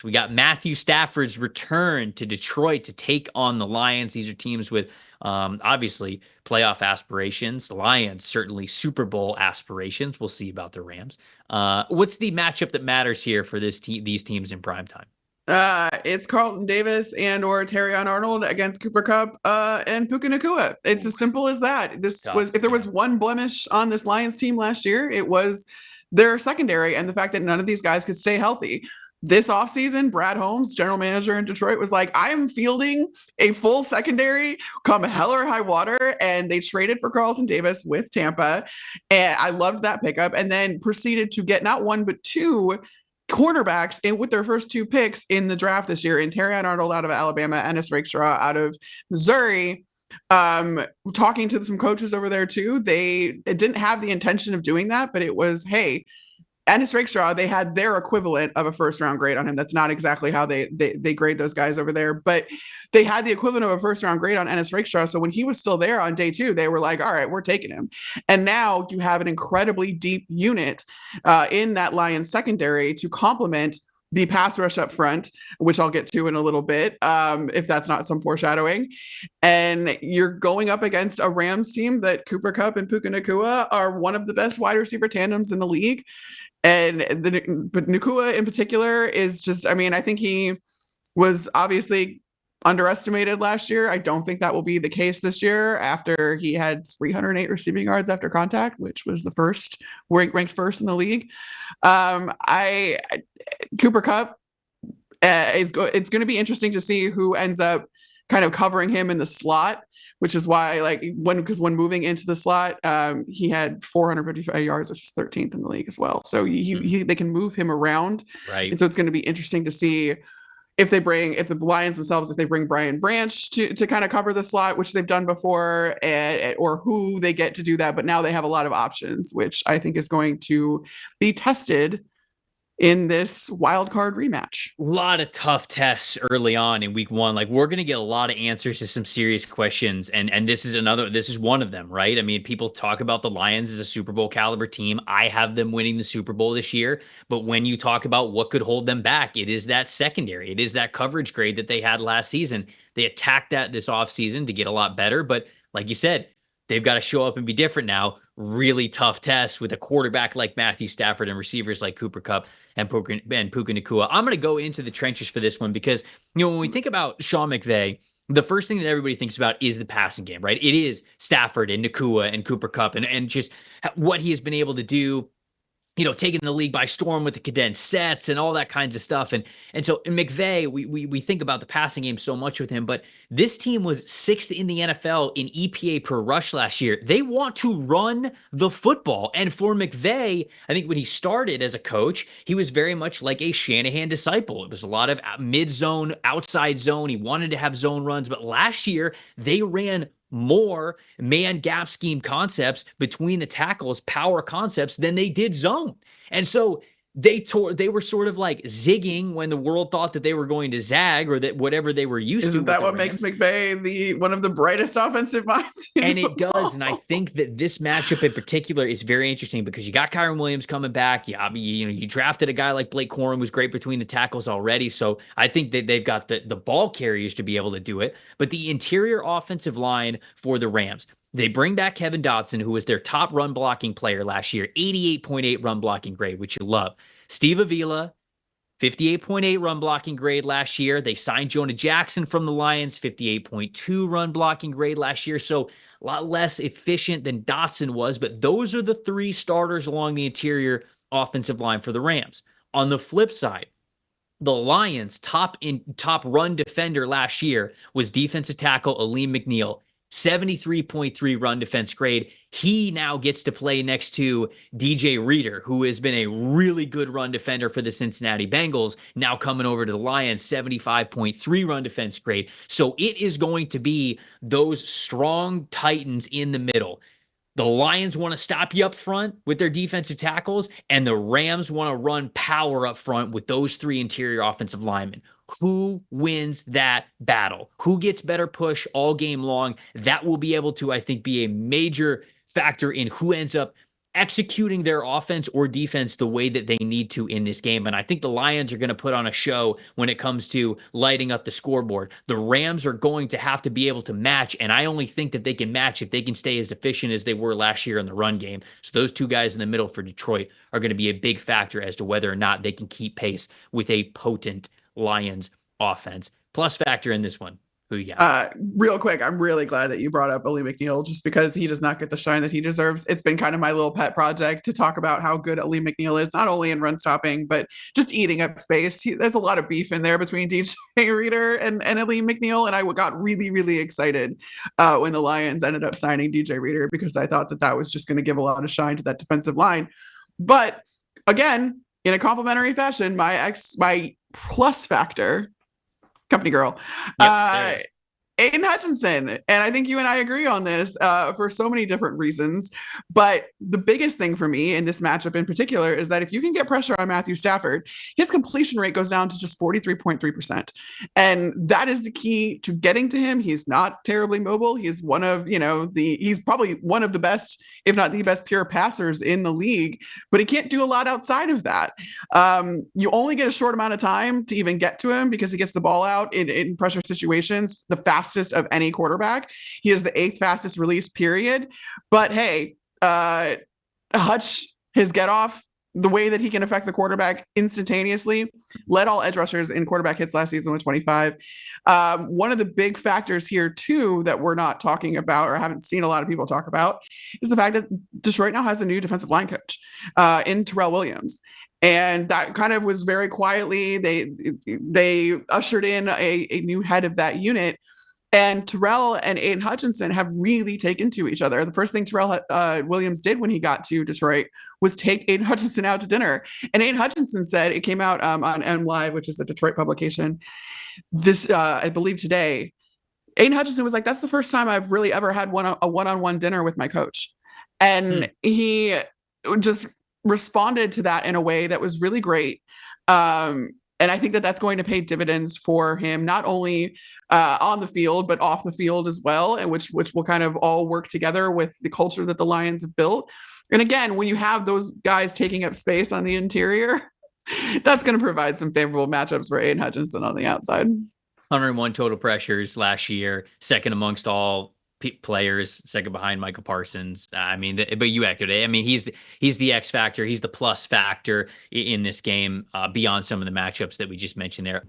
We got Matthew Stafford's return to Detroit to take on the Lions. These are teams with obviously playoff aspirations. The Lions certainly Super Bowl aspirations. We'll see about the Rams. What's the matchup that matters here for these teams in prime time? It's Carlton Davis and or Terrion Arnold against Cooper Kupp and Puka Nacua. It's as simple as that. Tough, If there was yeah. one blemish on this Lions team last year, it was their secondary and the fact that none of these guys could stay healthy. This offseason, Brad Holmes, general manager in Detroit, was like, I am fielding a full secondary come hell or high water. And they traded for Carlton Davis with Tampa. And I loved that pickup. And then proceeded to get not one, but two cornerbacks in with their first two picks in the draft this year in Terrion Arnold out of Alabama and Ennis Rakestraw out of Missouri. Talking to some coaches over there too, they didn't have the intention of doing that, but it was, hey, Ennis Rakestraw, they had their equivalent of a first round grade on him. That's not exactly how they grade those guys over there, but they had the equivalent of a first round grade on Ennis Rakestraw. So when he was still there on day two, they were like, all right, we're taking him. And now you have an incredibly deep unit in that Lions secondary to complement the pass rush up front, which I'll get to in a little bit, if that's not some foreshadowing. And you're going up against a Rams team that Cooper Kupp and Puka Nacua are one of the best wide receiver tandems in the league. But Nacua in particular is just, I mean, I think he was obviously underestimated last year. I don't think that will be the case this year after he had 308 receiving yards after contact, which was the first ranked first in the league. Cooper Kupp it's going to be interesting to see who ends up kind of covering him in the slot, which is why when moving into the slot, he had 455 yards, which is 13th in the league as well. So they can move him around. Right. And so it's going to be interesting to see if the Lions themselves, if they bring Brian Branch to kind of cover the slot, which they've done before, or who they get to do that. But now they have a lot of options, which I think is going to be tested in this wild card rematch. A lot of tough tests early on in week one. Like, we're going to get a lot of answers to some serious questions. And this is one of them, right? I mean, people talk about the Lions as a Super Bowl caliber team. I have them winning the Super Bowl this year. But when you talk about what could hold them back, it is that secondary. It is that coverage grade that they had last season. They attacked that this offseason to get a lot better. But like you said, they've got to show up and be different now. Really tough test with a quarterback like Matthew Stafford and receivers like Cooper Kupp and Puka Nacua. I'm going to go into the trenches for this one because, when we think about Sean McVay, the first thing that everybody thinks about is the passing game, right? It is Stafford and Nacua and Cooper Kupp and just what he has been able to do, taking the league by storm with the condensed sets and all that kinds of stuff. And so in McVay, we think about the passing game so much with him, but this team was sixth in the NFL in EPA per rush last year. They want to run the football. And for McVay, I think when he started as a coach, he was very much like a Shanahan disciple. It was a lot of mid-zone, outside zone. He wanted to have zone runs, but last year they ran more man gap scheme concepts between the tackles, power concepts, than they did zone. And so they were sort of like zigging when the world thought that they were going to zag or that whatever they were used to. Isn't that what makes McVay one of the brightest offensive minds? And it does. And I think that this matchup in particular is very interesting because you got Kyren Williams coming back. You drafted a guy like Blake Corum who's great between the tackles already. So I think that they've got the ball carriers to be able to do it. But the interior offensive line for the Rams, they bring back Kevin Dotson, who was their top run blocking player last year, 88.8 run blocking grade, which you love. Steve Avila, 58.8 run blocking grade last year. They signed Jonah Jackson from the Lions, 58.2 run blocking grade last year. So a lot less efficient than Dotson was, but those are the three starters along the interior offensive line for the Rams. On the flip side, the Lions' top run defender last year was defensive tackle Aleem McNeil, 73.3 run defense grade. He now gets to play next to DJ Reader, who has been a really good run defender for the Cincinnati Bengals, now coming over to the Lions, 75.3 run defense grade. So it is going to be those strong Titans in the middle. The Lions want to stop you up front with their defensive tackles, and the Rams want to run power up front with those three interior offensive linemen. Who wins that battle? Who gets better push all game long? That will be able to, I think, be a major factor in who ends up executing their offense or defense the way that they need to in this game. And I think the Lions are going to put on a show when it comes to lighting up the scoreboard. The Rams are going to have to be able to match, and I only think that they can match if they can stay as efficient as they were last year in the run game. So those two guys in the middle for Detroit are going to be a big factor as to whether or not they can keep pace with a potent Lions offense. Plus factor in this one. Who you got? Real quick, I'm really glad that you brought up Billy McNeil just because he does not get the shine that he deserves. It's been kind of my little pet project to talk about how good Ali McNeil is, not only in run stopping, but just eating up space. There's a lot of beef in there between DJ Reader and Ali McNeil. And I got really, really excited when the Lions ended up signing DJ Reader because I thought that was just going to give a lot of shine to that defensive line. But again, in a complimentary fashion, my plus factor, company girl, Yep, Aiden Hutchinson. And I think you and I agree on this for so many different reasons. But the biggest thing for me in this matchup in particular is that if you can get pressure on Matthew Stafford, his completion rate goes down to just 43.3%. And that is the key to getting to him. He's not terribly mobile. He's one of, he's probably one of the best, if not the best pure passers in the league, but he can't do a lot outside of that. You only get a short amount of time to even get to him because he gets the ball out in pressure situations the fastest of any quarterback. He is the 8th fastest release, period. But hey, Hutch, his get off, the way that he can affect the quarterback instantaneously, led all edge rushers in quarterback hits last season with 25. One of the big factors here, too, that we're not talking about or haven't seen a lot of people talk about is the fact that Detroit now has a new defensive line coach in Terrell Williams. And that kind of was very quietly, they ushered in a new head of that unit. And Terrell and Aiden Hutchinson have really taken to each other. The first thing Terrell Williams did when he got to Detroit was take Aiden Hutchinson out to dinner. And Aiden Hutchinson said, it came out on M Live, which is a Detroit publication, this, I believe today, Aiden Hutchinson was like, that's the first time I've really ever had a one-on-one dinner with my coach. And he just responded to that in a way that was really great. And I think that that's going to pay dividends for him, not only on the field, but off the field as well, and which will kind of all work together with the culture that the Lions have built. And again, when you have those guys taking up space on the interior, that's going to provide some favorable matchups for Aiden Hutchinson on the outside. 101 total pressures last year, second amongst all players, second behind Michael Parsons. I mean, but you echoed it. I mean, he's the X factor. He's the plus factor in this game beyond some of the matchups that we just mentioned there.